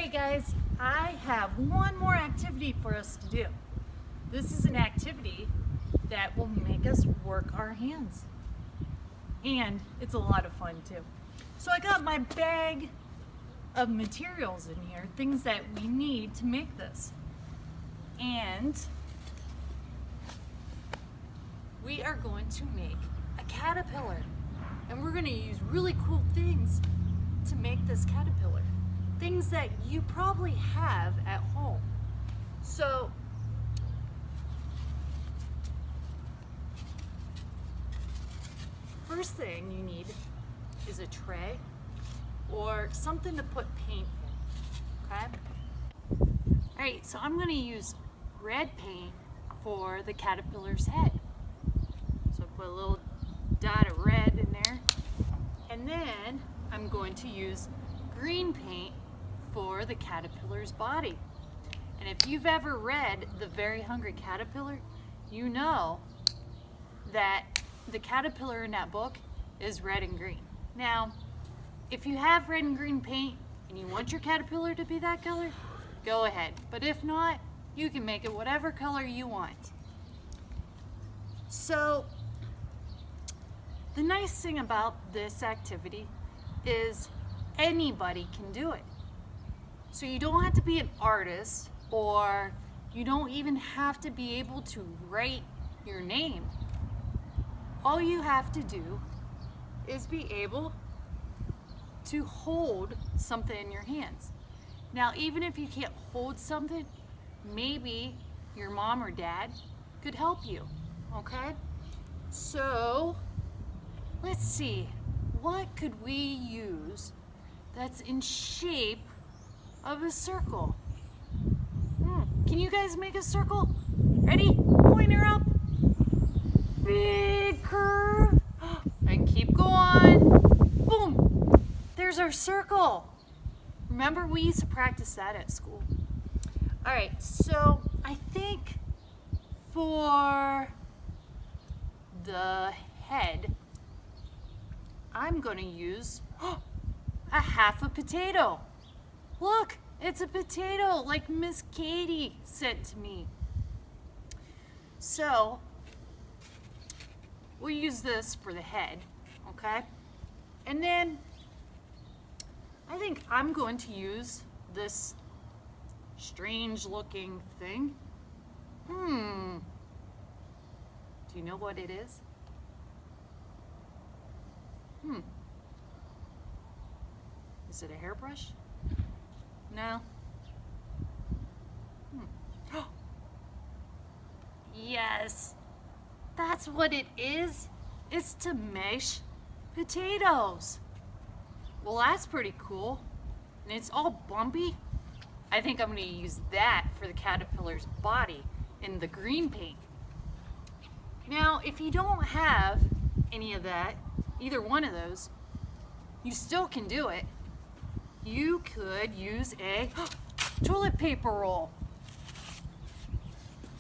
Alright guys, I have one more activity for us to do. This is an activity that will make us work our hands. And it's a lot of fun too. So I got my bag of materials in here, things that we need to make this. And we are going to make a caterpillar. And we're going to use really cool things to make this caterpillar. Things that you probably have at home. So first thing you need is a tray or something to put paint in, okay? Alright, so I'm going to use red paint for the caterpillar's head. So I put a little dot of red in there. And then I'm going to use green paint for the caterpillar's body. And if you've ever read The Very Hungry Caterpillar, you know that the caterpillar in that book is red and green. Now, if you have red and green paint and you want your caterpillar to be that color, go ahead. But if not, you can make it whatever color you want. So, the nice thing about this activity is anybody can do it. So you don't have to be an artist, or you don't even have to be able to write your name. All you have to do is be able to hold something in your hands. Now, even if you can't hold something, maybe your mom or dad could help you, okay? So, let's see, what could we use that's in shape of a circle? Can you guys make a circle? Ready? Pointer up. Big curve. And keep going. Boom. There's our circle. Remember, we used to practice that at school. All right, so I think for the head, I'm going to use a half a potato. Look, it's a potato like Miss Katie sent to me. So, we'll use this for the head, okay? And then, I think I'm going to use this strange looking thing. Do you know what it is? Is it a hairbrush? No. Yes, that's what it is. It's to mash potatoes. Well, that's pretty cool. And it's all bumpy. I think I'm going to use that for the caterpillar's body in the green paint. Now, if you don't have any of that, either one of those, you still can do it. You could use a toilet paper roll.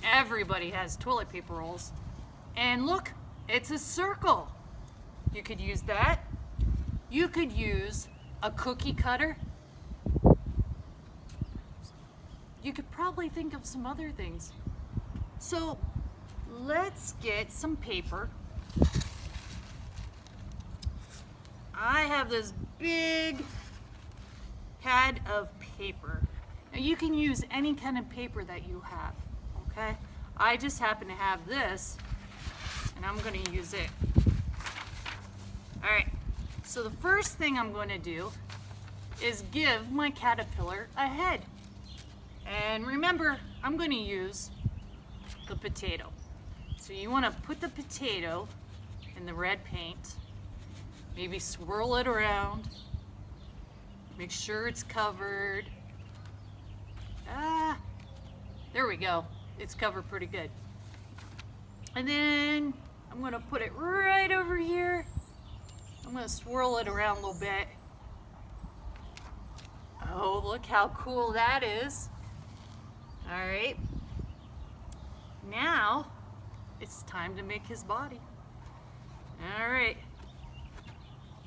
Everybody has toilet paper rolls. And look, it's a circle. You could use that. You could use a cookie cutter. You could probably think of some other things. So let's get some paper. I have this big pad of paper. Now you can use any kind of paper that you have, okay? I just happen to have this, and I'm going to use it. All right, so the first thing I'm going to do is give my caterpillar a head. And remember, I'm going to use the potato. So you want to put the potato in the red paint, maybe swirl it around, make sure it's covered. There we go. It's covered pretty good. And then I'm going to put it right over here. I'm going to swirl it around a little bit. Oh, look how cool that is. All right. Now, it's time to make his body. All right.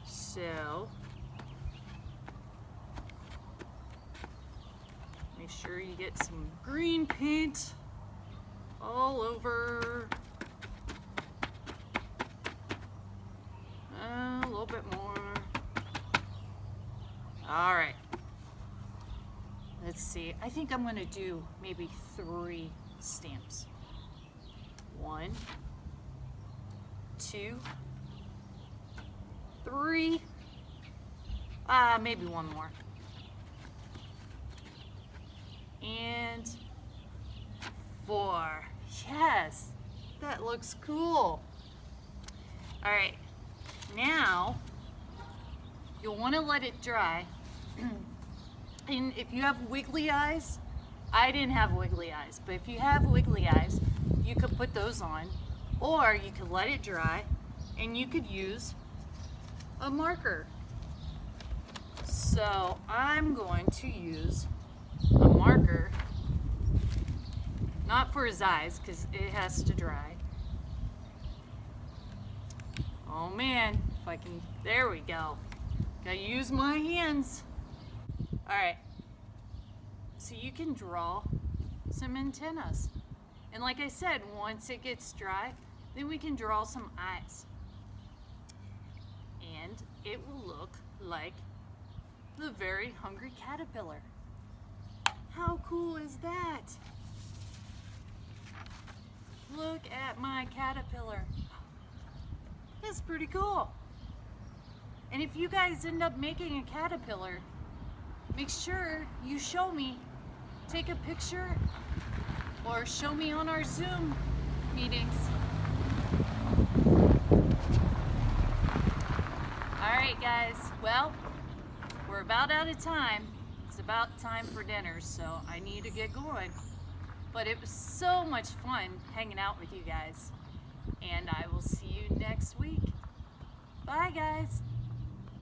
So, Make sure you get some green paint all over. A little bit more. All right. Let's see. I think I'm going to do maybe 3 stamps. 1, 2, 3. Maybe 1 more. And 4. Yes, that looks cool. All right, now you'll want to let it dry. And if you have wiggly eyes, I didn't have wiggly eyes, but if you have wiggly eyes, you could put those on, or you could let it dry and you could use a marker. So I'm going to use a marker, not for his eyes because it has to dry. Oh man, if I can, there we go. Gotta use my hands. All right, so you can draw some antennas. And like I said, once it gets dry, then we can draw some eyes. And it will look like the very hungry caterpillar. How cool is that? Look at my caterpillar. That's pretty cool. And if you guys end up making a caterpillar, make sure you show me. Take a picture or show me on our Zoom meetings. All right, guys. Well, we're about out of time. It's about time for dinner, so I need to get going. But it was so much fun hanging out with you guys. And I will see you next week. Bye, guys.